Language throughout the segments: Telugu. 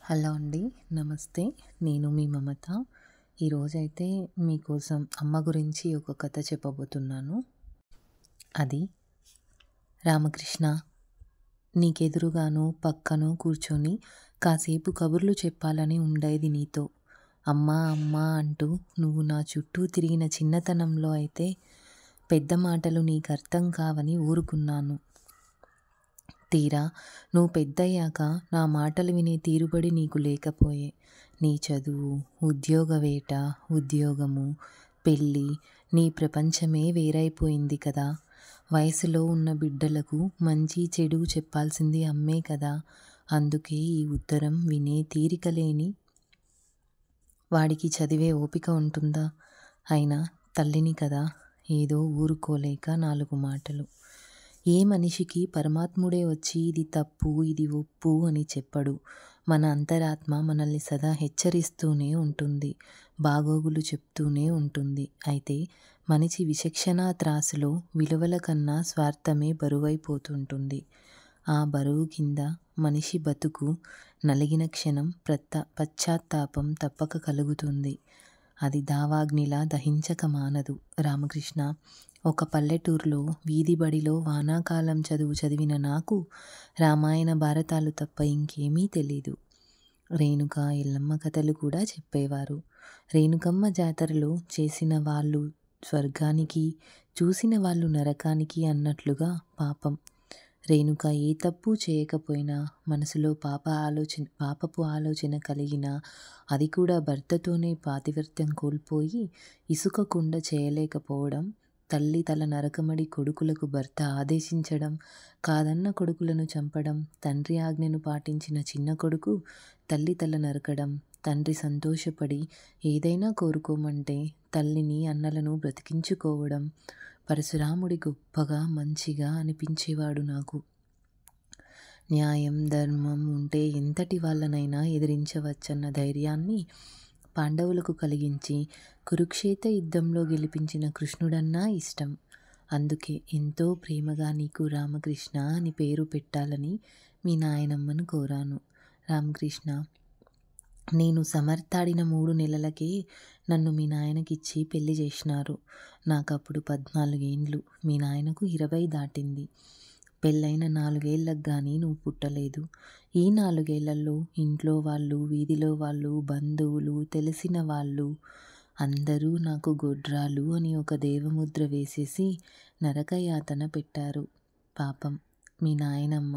హలో అండి. నమస్తే. నేను మీ మమత. ఈరోజైతే మీకోసం అమ్మ గురించి ఒక కథ చెప్పబోతున్నాను. అది రామకృష్ణ. నీకెదురుగానో పక్కనో కూర్చొని కాసేపు కబుర్లు చెప్పాలని ఉండేది నీతో. అమ్మా అమ్మా అంటూ నువ్వు నా చుట్టూ తిరిగిన చిన్నతనంలో అయితే పెద్ద మాటలు నీకర్థం కావని ఊరుకున్నాను. తీరా నువ్వు పెద్దయ్యాక నా మాటలు వినే తీరుబడి నీకు లేకపోయే. నీ చదువు, ఉద్యోగ వేట, ఉద్యోగము, పెళ్ళి, నీ ప్రపంచమే వేరైపోయింది కదా. వయసులో ఉన్న బిడ్డలకు మంచి చెడు చెప్పాల్సింది అమ్మే కదా. అందుకే ఈ ఉత్తరం వినే తీరిక లేని వాడికి చదివే ఓపిక ఉంటుందా? అయినా తల్లిని కదా, ఏదో ఊరుకోలేక 4 మాటలు. ఏ మనిషికి పరమాత్ముడే వచ్చి ఇది తప్పు, ఇది ఒప్పు అని చెప్పడు. మన అంతరాత్మ మనల్ని సదా హెచ్చరిస్తూనే ఉంటుంది, బాగోగులు చెప్తూనే ఉంటుంది. అయితే మనిషి విచక్షణా త్రాసులో విలువల కన్నా స్వార్థమే బరువైపోతుంటుంది. ఆ బరువు కింద మనిషి బతుకు నలిగిన క్షణం పశ్చాత్తాపం తప్పక కలుగుతుంది. అది దావాగ్నిలా దహించక మానదు. రామకృష్ణ. ఒక పల్లెటూరులో వీధి బడిలో వానాకాలం చదువు చదివిన నాకు రామాయణ భారతాలు తప్ప ఇంకేమీ తెలీదు. రేణుక, ఎల్లమ్మ కథలు కూడా చెప్పేవారు. రేణుకమ్మ జాతరలో చేసిన వాళ్ళు స్వర్గానికి, చూసిన వాళ్ళు నరకానికి అన్నట్లుగా. పాపం రేణుక ఏ తప్పు చేయకపోయినా మనసులో పాపపు ఆలోచన కలిగినా అది కూడా భర్తతోనే పాతివ్రత్యం కోల్పోయి ఇసుక కుండ చేయలేకపోవడం, తల్లి తల నరకమడి కొడుకులకు భర్త ఆదేశించడం, కాదన్న కొడుకులను చంపడం, తండ్రి ఆజ్ఞను పాటించిన చిన్న కొడుకు తల్లి తల నరకడం, తండ్రి సంతోషపడి ఏదైనా కోరుకోమంటే తల్లిని అన్నలను బ్రతికించుకోవడం. పరశురాముడి గొప్పగా మంచిగా అనిపించేవాడు నాకు. న్యాయం ధర్మం ఉంటే ఎంతటి వాళ్ళనైనా ఎదిరించవచ్చన్న ధైర్యాన్ని పాండవులకు కలిగించి కురుక్షేత్ర యుద్ధంలో గెలిపించిన కృష్ణుడన్నా ఇష్టం. అందుకే ఎంతో ప్రేమగా నీకు రామకృష్ణ అని పేరు పెట్టాలని మీ నాయనమ్మను కోరాను. రామకృష్ణ. నేను సమర్థాడిన 3 నెలలకే నన్ను మీ నాయనకిచ్చి పెళ్లి చేసినారు. నాకప్పుడు 14 ఏండ్లు, మీ నాయనకు 20 దాటింది. పెళ్ళైన 4 ఏళ్ళకు గానీ నువ్వు పుట్టలేదు. ఈ 4 ఏళ్లలో ఇంట్లో వాళ్ళు, వీధిలో వాళ్ళు, బంధువులు, తెలిసిన వాళ్ళు అందరూ నాకు గొడ్రాలు అని ఒక దేవముద్ర వేసేసి నరకయాతన పెట్టారు. పాపం మీ నాయనమ్మ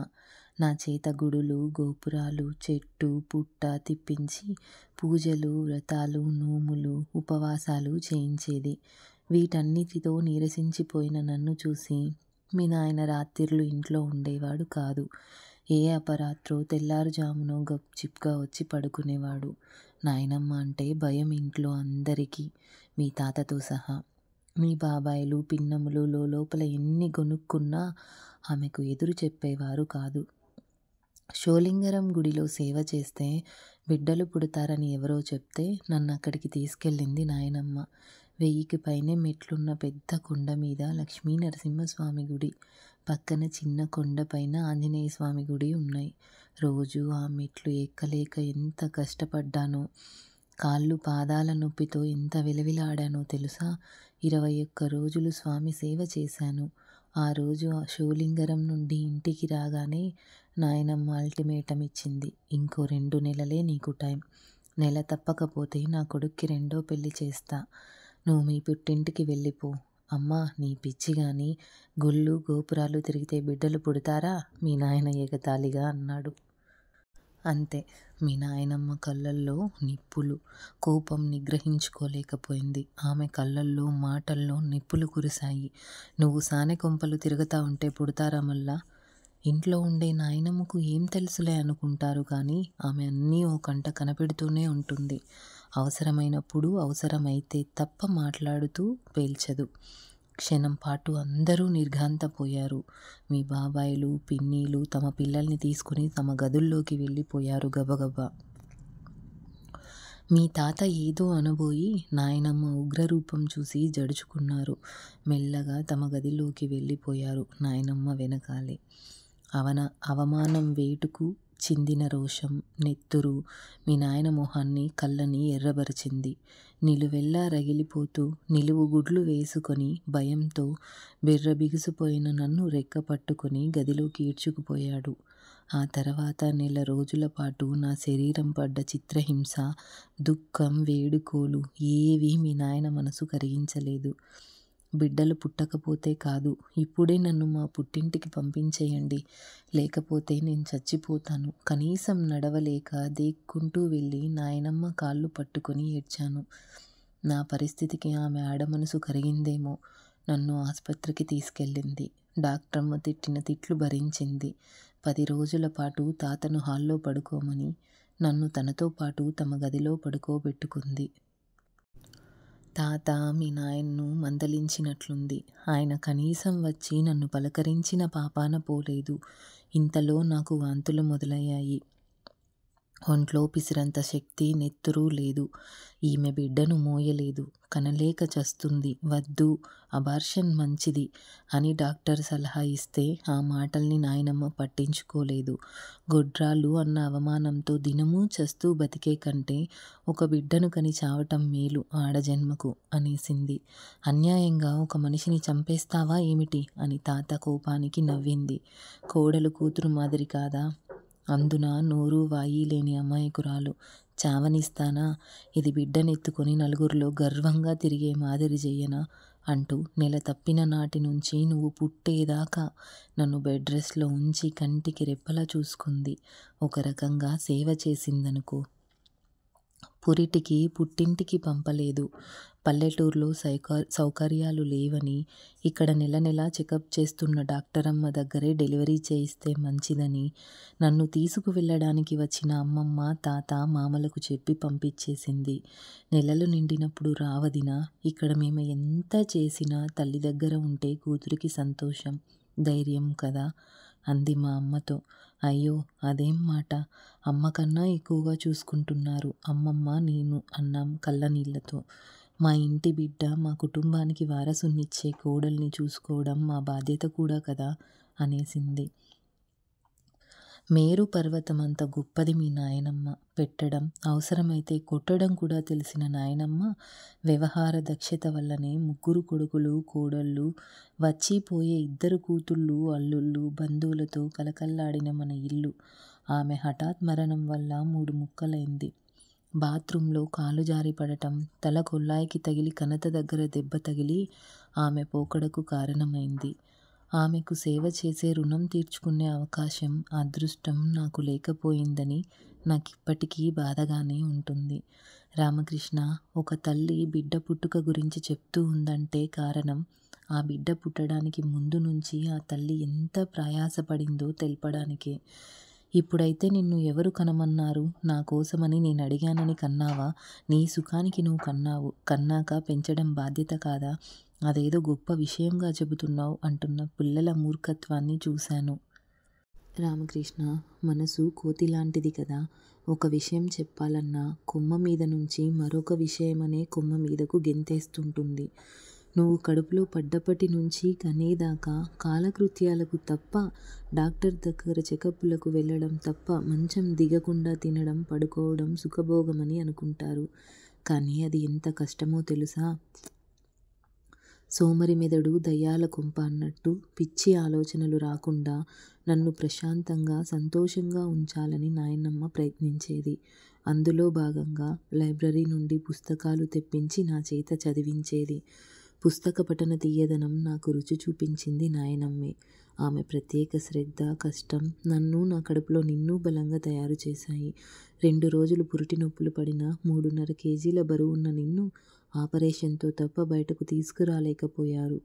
నా చేత గుడులు, గోపురాలు, చెట్టు పుట్ట తిప్పించి పూజలు, వ్రతాలు, నోములు, ఉపవాసాలు చేయించేది. వీటన్నిటితో నీరసించిపోయిన నన్ను చూసి మీ నాయన రాత్రిళ్ళు ఇంట్లో ఉండేవాడు కాదు. ఏ అపరాత్రో తెల్లారుజామునో గప్చిప్గా వచ్చి పడుకునేవాడు. నాయనమ్మ అంటే భయం ఇంట్లో అందరికీ, మీ తాతతో సహా. మీ బాబాయిలు, పిన్నములు లోపల ఎన్ని గొనుక్కున్నా ఆమెకు ఎదురు చెప్పేవారు కాదు. షోలింగరం గుడిలో సేవ చేస్తే బిడ్డలు పుడతారని ఎవరో చెప్తే నన్ను అక్కడికి తీసుకెళ్ళింది నాయనమ్మ. 1000కి పైనే మెట్లున్న పెద్ద కొండ మీద లక్ష్మీ నరసింహస్వామి గుడి, పక్కన చిన్న కొండ పైన ఆంజనేయ స్వామి గుడి ఉన్నాయి. రోజు ఆ మెట్లు ఎక్కలేక ఎంత కష్టపడ్డానో, కాళ్ళు పాదాల నొప్పితో ఎంత విలవిలాడానో తెలుసా. 21 రోజులు స్వామి సేవ చేశాను. ఆ రోజు ఆ షోలింగరం నుండి ఇంటికి రాగానే నాయనమ్మ అల్టిమేటం ఇచ్చింది. ఇంకో 2 నెలలే నీకు టైం. నెల తప్పకపోతే నా కొడుక్కి 2వ పెళ్లి చేస్తా. నువ్వు మీ పుట్టింటికి వెళ్ళిపో. అమ్మా నీ పిచ్చి గాని, గుళ్ళు గోపురాలు తిరిగితే బిడ్డలు పుడతారా? మీ నాయన ఎగతాళిగా అన్నాడు. అంతే. మీ నాయనమ్మ కళ్ళల్లో నిప్పులు. కోపం నిగ్రహించుకోలేకపోయింది. ఆమె కళ్ళల్లో మాటల్లో నిప్పులు కురిశాయి. నువ్వు సానెకొంపలు తిరుగుతా ఉంటే పుడతారా మళ్ళా? ఇంట్లో ఉండే నాయనమ్మకు ఏం తెలుసులే అనుకుంటారు కానీ ఆమె అన్నీ ఓ కంట కనపెడుతూనే ఉంటుంది. అవసరమైనప్పుడు అవసరమైతే తప్ప మాట్లాడుతూ పేల్చదు. క్షణం పాటు అందరూ నిర్ఘాంతపోయారు. మీ బాబాయిలు, పిన్నీలు తమ పిల్లల్ని తీసుకుని తమ గదుల్లోకి వెళ్ళిపోయారు గబగబా. మీ తాత ఏదో అనబోయి నాయనమ్మ ఉగ్రరూపం చూసి జడుచుకున్నారు. మెల్లగా తమ గదిలోకి వెళ్ళిపోయారు నాయనమ్మ వెనకాలే. అవమానం వేటుకు చిందిన రోషం, నెత్తురు మీ నాయన మొహాన్ని కళ్ళని ఎర్రబరిచింది. నిలువెల్లా రగిలిపోతూ నిలువు గుడ్లు వేసుకొని భయంతో బిర్రబిగుసిపోయిన నన్ను రెక్క పట్టుకొని గదిలోకి ఈడ్చుకుపోయాడు. ఆ తర్వాత నెల రోజుల పాటు నా శరీరం పడ్డ చిత్రహింస, దుఃఖం, వేడుకోలు ఏవీ మీ నాయన మనసు కరిగించలేదు. బిడ్డలు పుట్టకపోతే కాదు, ఇప్పుడే నన్ను మా పుట్టింటికి పంపించేయండి, లేకపోతే నేను చచ్చిపోతాను. కనీసం నడవలేక దేక్కుంటూ వెళ్ళి నాయనమ్మ కాళ్ళు పట్టుకొని ఏడ్చాను. నా పరిస్థితికి ఆమె ఆడమనసు కరిగిందేమో. నన్ను ఆసుపత్రికి తీసుకెళ్ళింది. డాక్టరమ్మ తిట్టిన తిట్లు భరించింది. 10 రోజుల పాటు తాతను హాల్లో పడుకోమని నన్ను తనతో పాటు తమ గదిలో పడుకోబెట్టుకుంది. తాత మీ నాయన్ను మందలించినట్లుంది. ఆయన కనీసం వచ్చి నన్ను పలకరించిన పాపాన పోలేదు. ఇంతలో నాకు వాంతులు మొదలయ్యాయి. ఒంట్లో పిసిరంత శక్తి, నెత్తురు లేదు. ఈమె బిడ్డను మోయలేదు, కనలేక చస్తుంది, వద్దు, అబార్షన్ మంచిది అని డాక్టర్ సలహా ఇస్తే ఆ మాటల్ని నాయనమ్మ పట్టించుకోలేదు. గొడ్రాలు అన్న అవమానంతో దినమూ చస్తూ బతికే కంటే ఒక బిడ్డను కని చావటం మేలు ఆడజన్మకు అనేసింది. అన్యాయంగా ఒక మనిషిని చంపేస్తావా ఏమిటి అని తాత కోపానికి నవ్వింది. కోడలు కూతురు మాదిరి కాదా? అందున నోరు వాయి లేని అమాయకురాలు. చావనిస్తానా? ఇది బిడ్డనెత్తుకొని నలుగురిలో గర్వంగా తిరిగే మాదిరి చెయ్యనా అంటూ నెల తప్పిన నాటి నుంచి నువ్వు పుట్టేదాకా నన్ను బెడ్ రెస్ట్లో ఉంచి కంటికి రెప్పలా చూసుకుంది. ఒక రకంగా సేవ చేసిందనుకో. పురిటికి పుట్టింటికి పంపలేదు. పల్లెటూరులో సౌకర్యాలు లేవని ఇక్కడ నెల నెలా చెకప్ చేస్తున్న డాక్టరమ్మ దగ్గరే డెలివరీ చేయిస్తే మంచిదని నన్ను తీసుకువెళ్ళడానికి వచ్చిన అమ్మమ్మ, తాత, మామలకు చెప్పి పంపించేసింది. నెలలు నిండినప్పుడు రావదినా, ఇక్కడ మేము ఎంత చేసినా తల్లి దగ్గర ఉంటే కూతురికి సంతోషం, ధైర్యం కదా అంది మా అమ్మతో. అయ్యో అదేం మాట, అమ్మకన్నా ఎక్కువగా చూసుకుంటున్నారు అమ్మమ్మ, నేను అన్నాం కళ్ళనీళ్లతో. మా ఇంటి బిడ్డ, మా కుటుంబానికి వారసునిచ్చే కోడల్ని చూసుకోవడం మా బాధ్యత కూడా కదా అనేసింది. మేరు పర్వతమంత గొప్పది మీ నాయనమ్మ. పెట్టడం, అవసరమైతే కొట్టడం కూడా తెలిసిన నాయనమ్మ వ్యవహార దక్షత వల్లనే 3 కొడుకులు, కోడళ్ళు, వచ్చిపోయే 2 కూతుళ్ళు, అల్లుళ్ళు, బంధువులతో కలకల్లాడిన మన ఇల్లు ఆమె హఠాత్ మరణం వల్ల 3 ముక్కలైంది. బాత్రూంలో కాలు జారి పడటం, తల కొల్లాయికి తగిలి కణత దగ్గర దెబ్బ తగిలి ఆమె పోకడకు కారణమైంది. ఆమెకు సేవ చేసే రుణం తీర్చుకునే అవకాశం, అదృష్టం నాకు లేకపోయిందని నాకిప్పటికీ బాధగానే ఉంటుంది. రామకృష్ణ, ఒక తల్లి బిడ్డ పుట్టుక గురించి చెప్తూ ఉందంటే కారణం ఆ బిడ్డ పుట్టడానికి ముందు నుంచి ఆ తల్లి ఎంత ప్రయాసపడిందో తెలపడానికే. ఇప్పుడైతే నిన్ను ఎవరు కనమన్నారు? నా కోసమని నేను అడిగానని కన్నావా? నీ సుఖానికి నువ్వు కన్నావు. కన్నాక పెంచడం బాధ్యత కాదా? అదేదో గొప్ప విషయంగా చెబుతున్నావు అంటున్న పిల్లల మూర్ఖత్వాన్ని చూశాను. రామకృష్ణ, మనసు కోతిలాంటిది కదా. ఒక విషయం చెప్పాలన్నా కొమ్మ మీద నుంచి మరొక విషయమనే కొమ్మ మీదకు గెంతేస్తుంటుంది. నువ్వు కడుపులో పడ్డప్పటి నుంచి కనేదాకా కాలకృత్యాలకు తప్ప, డాక్టర్ దగ్గర చెకప్పులకు వెళ్ళడం తప్ప మంచం దిగకుండా తినడం, పడుకోవడం సుఖభోగమని అనుకుంటారు. కానీ అది ఎంత కష్టమో తెలుసా? సోమరి మెదడు దయ్యాల కొంప అన్నట్టు పిచ్చి ఆలోచనలు రాకుండా నన్ను ప్రశాంతంగా, సంతోషంగా ఉంచాలని నాయనమ్మ ప్రయత్నించేది. అందులో భాగంగా లైబ్రరీ నుండి పుస్తకాలు తెప్పించి నా చేత చదివించేది. పుస్తక పఠన తీయదనం నాకు రుచి చూపించింది నాయనమ్మే. ఆమె ప్రత్యేక శ్రద్ధ, కష్టం నన్ను, నా కడుపులో నిన్ను బలంగా తయారు చేశాయి. 2 రోజులు పురిటి నొప్పులు పడిన 3.5 కేజీల బరువున్న నిన్ను ఆపరేషన్తో తప్ప బయటకు తీసుకురాలేకపోయారు.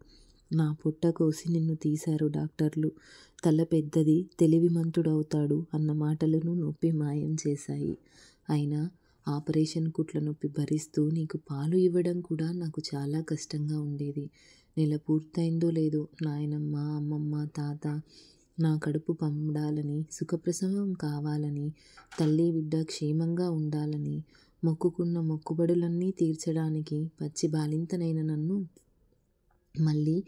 నా పొట్ట కోసి నిన్ను తీశారు డాక్టర్లు. తల పెద్దది, తెలివిమంతుడవుతాడు అన్న మాటలను నొప్పి మాయం చేశాయి. అయినా ఆపరేషన్ కుట్ల నొప్పి భరిస్తూ నీకు పాలు ఇవ్వడం కూడా నాకు చాలా కష్టంగా ఉండేది. నెల పూర్తయిందో లేదో నాయనమ్మ, అమ్మమ్మ, తాత నా కడుపు పండాలని, సుఖప్రసవం కావాలని, తల్లి బిడ్డ క్షేమంగా ఉండాలని మొక్కుకున్న మొక్కుబడులన్నీ తీర్చడానికి పచ్చి బాలింతనైన నన్ను మళ్ళీ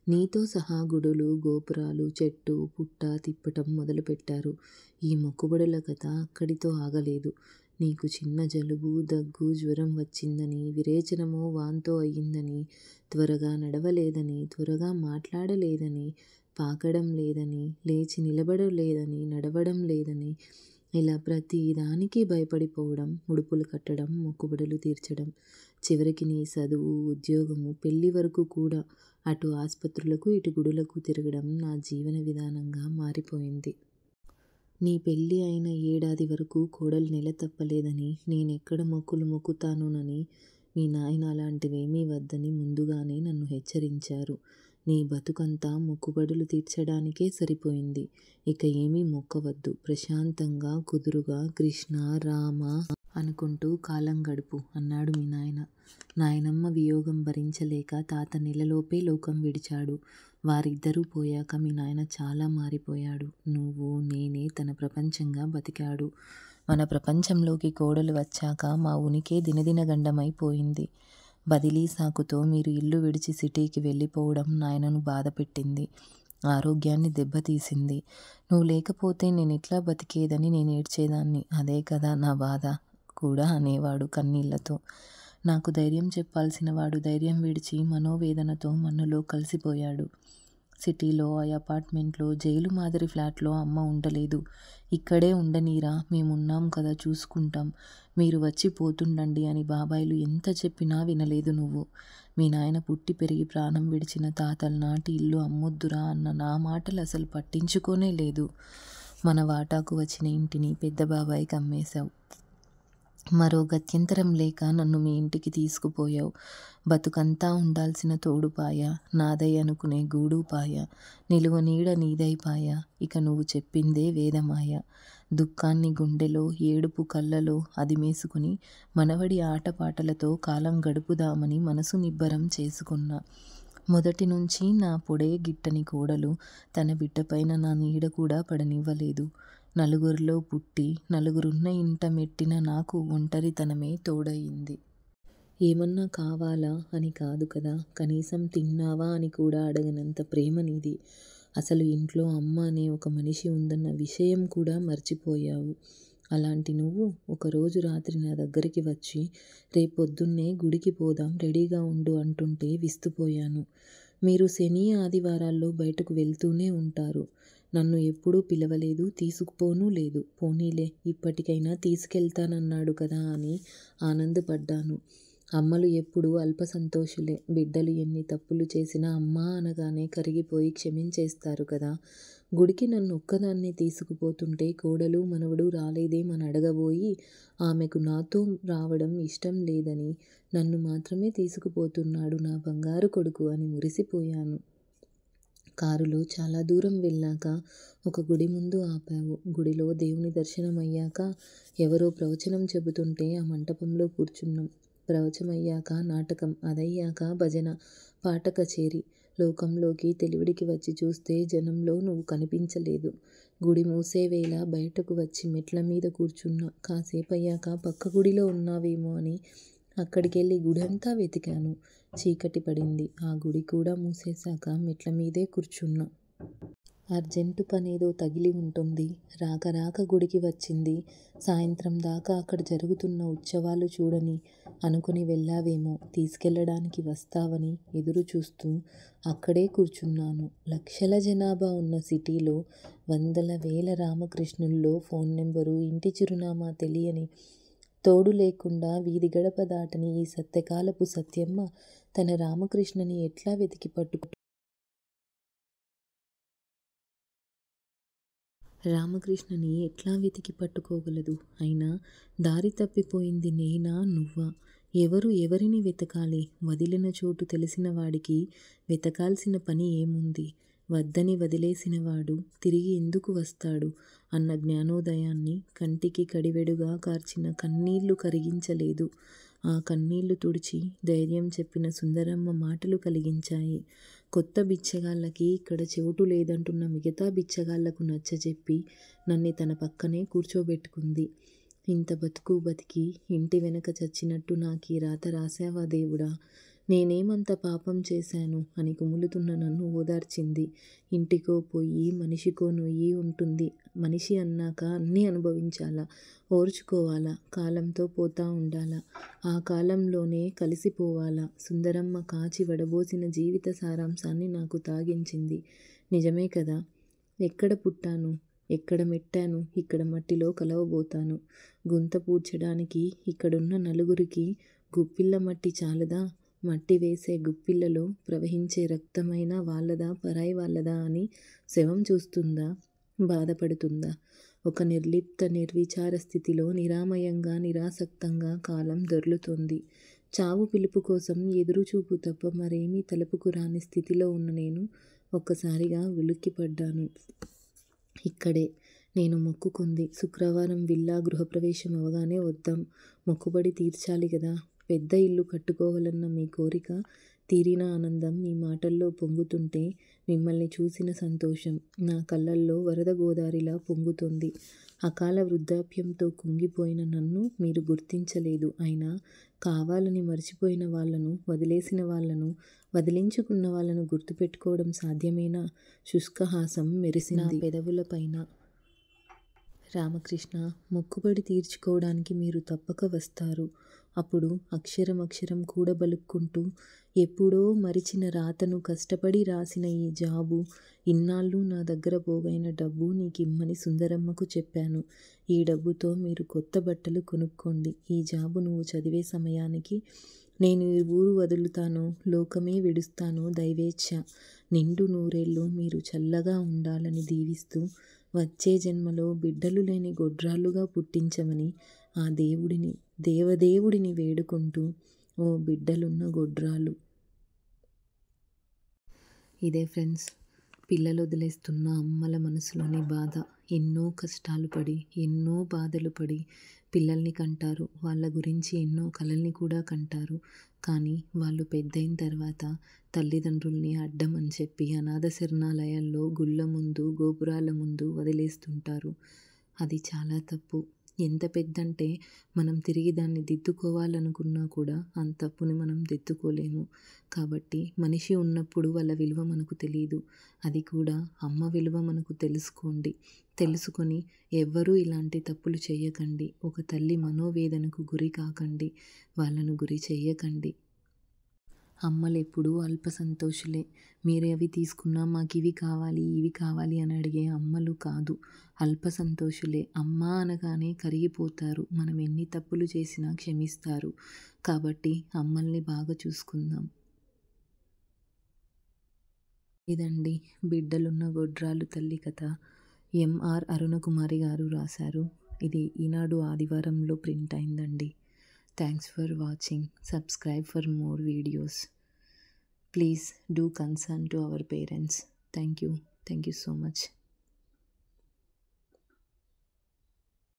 నీతో సహా గుడులు, గోపురాలు, చెట్టు, పుట్ట తిప్పటం మొదలుపెట్టారు. ఈ మొక్కుబడుల కథ అక్కడితో ఆగలేదు. నీకు చిన్న జలుబు, దగ్గు, జ్వరం వచ్చిందని, విరేచనమో వాంతో అయ్యిందని, త్వరగా నడవలేదని, త్వరగా మాట్లాడలేదని, పాకడం లేదని, లేచి నిలబడలేదని, నడవడం లేదని, ఇలా ప్రతి దానికి భయపడిపోవడం, ముడుపులు కట్టడం, మొక్కుబడులు తీర్చడం, చివరికి నీ చదువు, ఉద్యోగము, పెళ్లి వరకు కూడా అటు ఆస్పత్రులకు, ఇటు గుడులకు తిరగడం నా జీవన విధానంగా మారిపోయింది. నీ పెళ్ళి అయిన ఏడాది వరకు కోడలు నెల తప్పలేదని, నేనెక్కడ మొక్కులు మొక్కుతానోనని మీ నాయన అలాంటివేమీ వద్దని ముందుగానే నన్ను హెచ్చరించారు. నీ బతుకంతా మొక్కుబడులు తీర్చడానికే సరిపోయింది. ఇక ఏమీ మొక్కవద్దు. ప్రశాంతంగా, కుదురుగా కృష్ణ, రామ అనుకుంటూ కాలం గడుపు అన్నాడు మీ నాయన. నాయనమ్మ వియోగం భరించలేక తాత నెలలోపే లోకం విడిచాడు. వారిద్దరూ పోయాక మీ నాయన చాలా మారిపోయాడు. నువ్వు, నేనే తన ప్రపంచంగా బతికాడు. మన ప్రపంచంలోకి కోడలు వచ్చాక మా ఉనికే దినదినగండమైపోయింది. బదిలీ సాకుతో మీరు ఇల్లు విడిచి సిటీకి వెళ్ళిపోవడం నాయనను బాధపెట్టింది. ఆరోగ్యాన్ని దెబ్బతీసింది. నువ్వు లేకపోతే నేనెట్లా బతికేదని నేను ఏడ్చేదాన్ని. అదే కదా నా బాధ కూడా అనేవాడు కన్నీళ్లతో. నాకు ధైర్యం చెప్పాల్సిన వాడు ధైర్యం విడిచి మనోవేదనతో మన్నులో కలిసిపోయాడు. సిటీలో ఆ అపార్ట్మెంట్లో జైలు మాదిరి ఫ్లాట్లో అమ్మ ఉండలేదు. ఇక్కడే ఉండనీరా, మేమున్నాం కదా, చూసుకుంటాం, మీరు వచ్చి పోతుండండి అని బాబాయిలు ఎంత చెప్పినా వినలేదు నువ్వు. మీ నాయన పుట్టి పెరిగి ప్రాణం విడిచిన తాతల నాటి ఇల్లు అమ్మొద్దురా అన్న నా మాటలు అసలు పట్టించుకోనే లేదు. మన వాటాకు వచ్చిన ఇంటిని పెద్ద బాబాయికి అమ్మేశావు. మరో గత్యంతరం లేక నన్ను మీ ఇంటికి తీసుకుపోయావు. బతుకంతా ఉండాల్సిన తోడుపాయ, నాదై అనుకునే గూడుపాయ, నిలువ నీడ నీదైపాయ. ఇక నువ్వు చెప్పిందే వేదమాయ. దుఃఖాన్ని గుండెలో, ఏడుపు కళ్ళలో అదిమేసుకుని మనవడి ఆటపాటలతో కాలం గడుపుదామని మనసు నిబ్బరం చేసుకున్నా. మొదటి నుంచి నా పొడే గిట్టని కోడలు తన బిడ్డపైన నా నీడ కూడా పడనివ్వలేదు. నలుగురిలో పుట్టి నలుగురున్న ఇంట మెట్టిన నాకు ఒంటరితనమే తోడయింది. ఏమన్నా కావాలా అని కాదు కదా, కనీసం తిన్నావా అని కూడా అడగనంత ప్రేమ నీది. అసలు ఇంట్లో అమ్మ అనే ఒక మనిషి ఉందన్న విషయం కూడా మర్చిపోయావు. అలాంటి నువ్వు ఒకరోజు రాత్రి నా దగ్గరికి వచ్చి రేపొద్దున్నే గుడికి పోదాం, రెడీగా ఉండు అంటుంటే విస్తుపోయాను. మీరు శని, ఆదివారాల్లో బయటకు వెళ్తూనే ఉంటారు. నన్ను ఎప్పుడూ పిలవలేదు, తీసుకుపోనూ లేదు. పోనీలే, ఇప్పటికైనా తీసుకెళ్తానన్నాడు కదా అని ఆనందపడ్డాను. అమ్మలు ఎప్పుడూ అల్ప సంతోషులే. బిడ్డలు ఎన్ని తప్పులు చేసినా అమ్మా అనగానే కరిగిపోయి క్షమించేస్తారు కదా. గుడికి నన్ను ఒక్కదాన్నే తీసుకుపోతుంటే కోడలు, మనవడు రాలేదేమని అడగబోయి ఆమెకు నాతో రావడం ఇష్టం లేదని, నన్ను మాత్రమే తీసుకుపోతున్నాడు నా బంగారు కొడుకు అని మురిసిపోయాను. కారులో చాలా దూరం వెళ్ళాక ఒక గుడి ముందు ఆపావు. గుడిలో దేవుని దర్శనం అయ్యాక ఎవరో ప్రవచనం చెబుతుంటే ఆ మంటపంలో కూర్చున్నాం. ప్రవచమయ్యాక నాటకం, అదయ్యాక భజన, పాట కచేరి. లోకంలోకి తెలివిడికి వచ్చి చూస్తే జనంలో నువ్వు కనిపించలేదు. గుడి మూసేవేళ బయటకు వచ్చి మెట్ల మీద కూర్చున్నా. కాసేపయ్యాక పక్క గుడిలో ఉన్నావేమో అని అక్కడికెళ్ళి గుడంతా వెతికాను. చీకటి పడింది. ఆ గుడి కూడా మూసేశాక మెట్ల మీదే కూర్చున్నా. అర్జెంటు పనేదో తగిలి ఉంటుంది. రాక రాక గుడికి వచ్చింది. సాయంత్రం దాకా అక్కడ జరుగుతున్న ఉత్సవాలు చూడని అనుకుని వెళ్ళావేమో, తీసుకెళ్ళడానికి వస్తావని ఎదురు చూస్తూ అక్కడే కూర్చున్నాను. లక్షల జనాభా ఉన్న సిటీలో వందల వేల రామకృష్ణుల్లో ఫోన్ నెంబరు, ఇంటి చిరునామా తెలియని, తోడు లేకుండా వీధి గడప దాటని ఈ సత్యకాలపు సత్యమ్మ తన రామకృష్ణని ఎట్లా వెతికి పట్టుకోగలదు? అయినా దారి తప్పిపోయింది నేనా, నువ్వా? ఎవరు ఎవరిని వెతకాలి? వదిలిన చోటు తెలిసిన వాడికి వెతకాల్సిన పని ఏముంది? వద్దని వదిలేసినవాడు తిరిగి ఎందుకు వస్తాడు అన్న జ్ఞానోదయాన్ని కంటికి కడివెడుగా కార్చిన కన్నీళ్లు కరిగించలేదు. ఆ కన్నీళ్లు తుడిచి ధైర్యం చెప్పిన సుందరమ్మ మాటలు కలిగించాయి. కొత్త బిచ్చగాళ్ళకి ఇక్కడ చోటు లేదంటున్న మిగతా బిచ్చగాళ్లకు నచ్చజెప్పి నన్ను తన పక్కనే కూర్చోబెట్టుకుంది. ఇంత బతుకు బతికి ఇంటి వెనక చచ్చినట్టు నాకీ రాత రాశావా దేవుడా? నేనేమంత పాపం చేశాను అని కుములుతున్న నన్ను ఓదార్చింది. ఇంటికో పొయ్యి, మనిషికో నొయ్యి ఉంటుంది. మనిషి అన్నాక అన్నీ అనుభవించాలా, ఓర్చుకోవాలా, కాలంతో పోతా ఉండాలా, ఆ కాలంలోనే కలిసిపోవాలా. సుందరమ్మ కాచి వడబోసిన జీవిత సారాంశాన్ని నాకు తాగించింది. నిజమే కదా. ఎక్కడ పుట్టాను, ఎక్కడ మెట్టాను, ఇక్కడ మట్టిలో కలవబోతాను. గుంత పూడ్చడానికి ఇక్కడున్న నలుగురికి గుప్పిళ్ళ మట్టి చాలదా? మట్టి వేసే గుప్పిళ్ళలో ప్రవహించే రక్తమైనా వాళ్ళదా పరాయి వాళ్ళదా అని శవం చూస్తుందా, బాధపడుతుందా? ఒక నిర్లిప్త నిర్విచార స్థితిలో నిరామయంగా నిరాసక్తంగా కాలం దొర్లుతోంది. చావు పిలుపు కోసం ఎదురుచూపు తప్ప మరేమీ తలుపుకు రాని స్థితిలో ఉన్న నేను ఒక్కసారిగా ఉలిక్కిపడ్డాను. ఇక్కడే నేను మొక్కుకుంది. శుక్రవారం విల్లా గృహప్రవేశం అవగానే వద్దాం, మొక్కుబడి తీర్చాలి కదా. పెద్ద ఇల్లు కట్టుకోవాలన్న మీ కోరిక తీరిన ఆనందం మీ మాటల్లో పొంగుతుంటే మిమ్మల్ని చూసిన సంతోషం నా కళ్ళల్లో వరద గోదారిలా పొంగుతోంది. అకాల వృద్ధాప్యంతో కుంగిపోయిన నన్ను మీరు గుర్తించలేదు. అయినా కావాలని మర్చిపోయిన వాళ్ళను, వదిలేసిన వాళ్ళను, వదిలించుకున్న వాళ్ళను గుర్తుపెట్టుకోవడం సాధ్యమేనా? శుష్కహాసం మెరిసింది పెదవులపైన. రామకృష్ణ, మొక్కుబడి తీర్చుకోవడానికి మీరు తప్పక వస్తారు. అప్పుడు అక్షరం అక్షరం కూడబలుక్కుంటూ ఎప్పుడో మరిచిన రాతను కష్టపడి రాసిన ఈ జాబు, ఇన్నాళ్ళు నా దగ్గర పోగైన డబ్బు నీకిమ్మని సుందరమ్మకు చెప్పాను. ఈ డబ్బుతో మీరు కొత్త బట్టలు కొనుక్కోండి. ఈ జాబు నువ్వు చదివే సమయానికి నేను ఈ ఊరు వదులుతానో, లోకమే విడుస్తానో దైవేచ్ఛ. నిండు నూరేళ్ళు మీరు చల్లగా ఉండాలని దీవిస్తూ వచ్చే జన్మలో బిడ్డలు లేని గొడ్రాళ్ళుగా పుట్టించమని ఆ దేవదేవుడిని వేడుకుంటూ, ఓ బిడ్డలున్న గొడ్రాలు. ఇదే ఫ్రెండ్స్, పిల్లలు వదిలేస్తున్న అమ్మల మనసులోని బాధ. ఎన్నో కష్టాలు పడి, ఎన్నో బాధలు పడి పిల్లల్ని కంటారు. వాళ్ళ గురించి ఎన్నో కలల్ని కూడా కంటారు. కానీ వాళ్ళు పెద్దయిన తర్వాత తల్లిదండ్రుల్ని అడ్డం అని చెప్పి అనాథ శరణాలయాల్లో గుళ్ళ ముందు, గోపురాల ముందు వదిలేస్తుంటారు. అది చాలా తప్పు. ఎంత పెద్దంటే మనం తిరిగి దాన్ని దిద్దుకోవాలనుకున్నా కూడా ఆ తప్పుని మనం దిద్దుకోలేము. కాబట్టి మనిషి ఉన్నప్పుడు వాళ్ళ విలువ మనకు తెలియదు. అది కూడా అమ్మ విలువ మనకు తెలుసుకోండి. తెలుసుకొని ఎవ్వరూ ఇలాంటి తప్పులు చేయకండి. ఒక తల్లి మనోవేదనకు గురి కాకండి. వాళ్ళను గురి చెయ్యకండి. అమ్మలెప్పుడూ అల్ప సంతోషులే. మీరు అవి తీసుకున్నా మాకు ఇవి కావాలి, ఇవి కావాలి అని అడిగే అమ్మలు కాదు, అల్ప సంతోషులే. అమ్మ అనగానే కరిగిపోతారు. మనం ఎన్ని తప్పులు చేసినా క్షమిస్తారు. కాబట్టి అమ్మల్ని బాగా చూసుకుందాం. ఇదండి బిడ్డలున్న గొడ్రాలు తల్లి కథ. ఎంఆర్ అరుణకుమారి గారు రాశారు. ఇది ఈనాడు ఆదివారంలో ప్రింట్ అయిందండి. Thanks for watching. Subscribe for more videos. Please do concern to our parents. Thank you. Thank you so much.